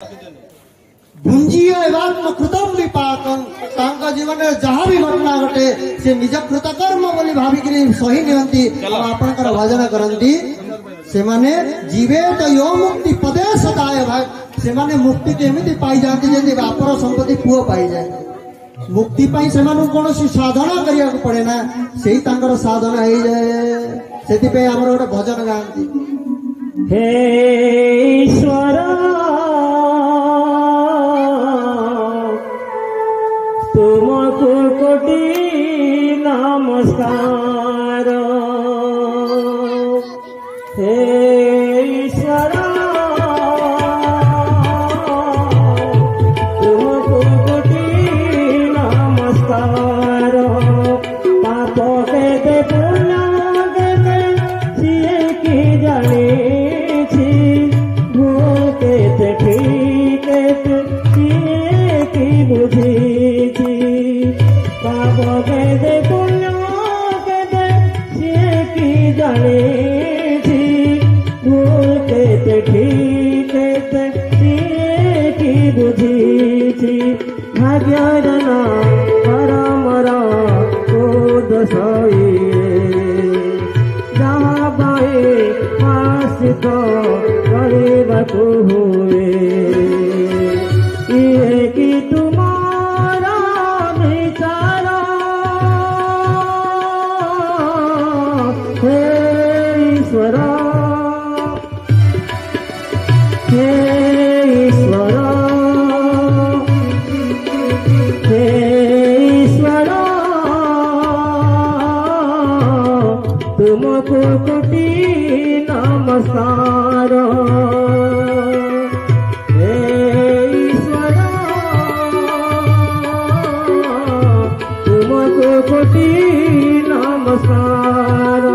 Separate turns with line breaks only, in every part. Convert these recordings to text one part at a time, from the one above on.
भुंजीय एवं कृतम विपाकम तांका जीवन में जहाँ भी घटना घटे से निज कृतकर्म बोली भाविक सही नियंती आपणकर भजन करती से माने जीवे तो यो मुक्ति पदे सदाय भाई से माने मुक्ति केमिति पाई जाती जैसे बापर संपत्ति पुओ पाई जाए मुक्ति पाई से मानु कौन सी साधना करिया को पड़े ना सेही तांकर साधना हो जाए सेति पे हमर गोटे भजन गाती
हे ईश्वर तुमको कोटि नमस्कार हे ईश्वर तुमको कोटि नमस्कार पाप के पुण्य के सिए की जाने भूल के ठीक सिए की बुझी दे पुण्य के दे सिए की जाने भूल के ठीक सिए की बुझी भाग्य ना परमरा कोद जहाँ पाए आशित କରିବାକୁ हुए ये कि तुम्हारा विचार हे ईश्वर हे ईश्वर हे ईश्वर तुमको कोटि नमस्कार हे ईश्वर तुमको कोटि नमस्कार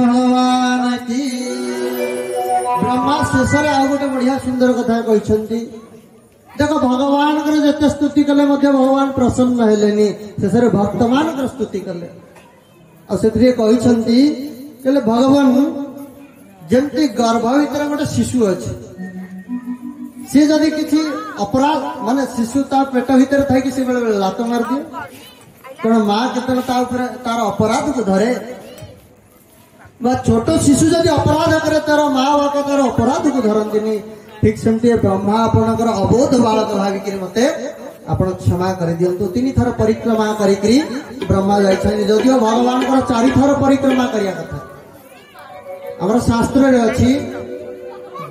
भगवान की ब्रह्मा शेष आ गोटे बढ़िया सुंदर कथा कहते देख भगवान जिते स्तुति कले भगवान प्रसन्न हेलेनी शेष भक्त मान स्तुति कले कहते भगवान जमती गर्भ भीतर गोटे शिशु अच्छे सी जदि किसी अपराध माने शिशु ता पेट भीतर थी से बेले लात मार दिए कारण माँ के तार अपराध को धरे छोट शिशु जदि अपराध करे तार माँ बाप तार अपराध को धरती ठीक सेमती ब्रह्मा आपणकर अबोध बालक भाविक मते आपण क्षमा कर दिंतु 3 थर परिक्रमा करी ब्रह्मा जाइछन जदियो भगवान 4 थर परिक्रमा करिया कथा हमर शास्त्र रे अछि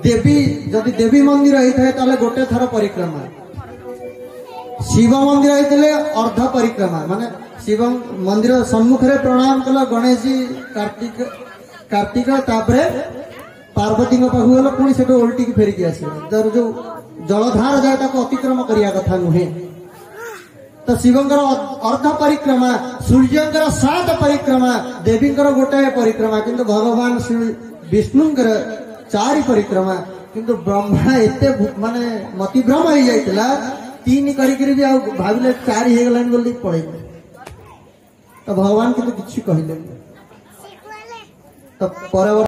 देवी जदि देवी मंदिर होता है ताले गोटे थर परिक्रमा शिव मंदिर होते अर्ध परिक्रमा माने शिव मंदिर सम्मुख रे प्रणाम कला गणेश जी कार्तिक तापरे पार्वती पाखु गल पुणी से उल्टी की फेरिकी आस जो जलधार जाए अतिक्रम करिया कथा नुहे तो शिवंकर अर्ध परिक्रमा सूर्यंकर 7 परिक्रमा देवींकर गोटाए परिक्रमा किंतु भगवान श्री विष्णुंकर 4 परिक्रमा किंतु ब्रह्मा एते माने मतिभ्रम हो जाइतिला 3 करी भी भाविले 4 हे गलान बोली पड़े तो भगवान किंतु किछि कहिले तो पर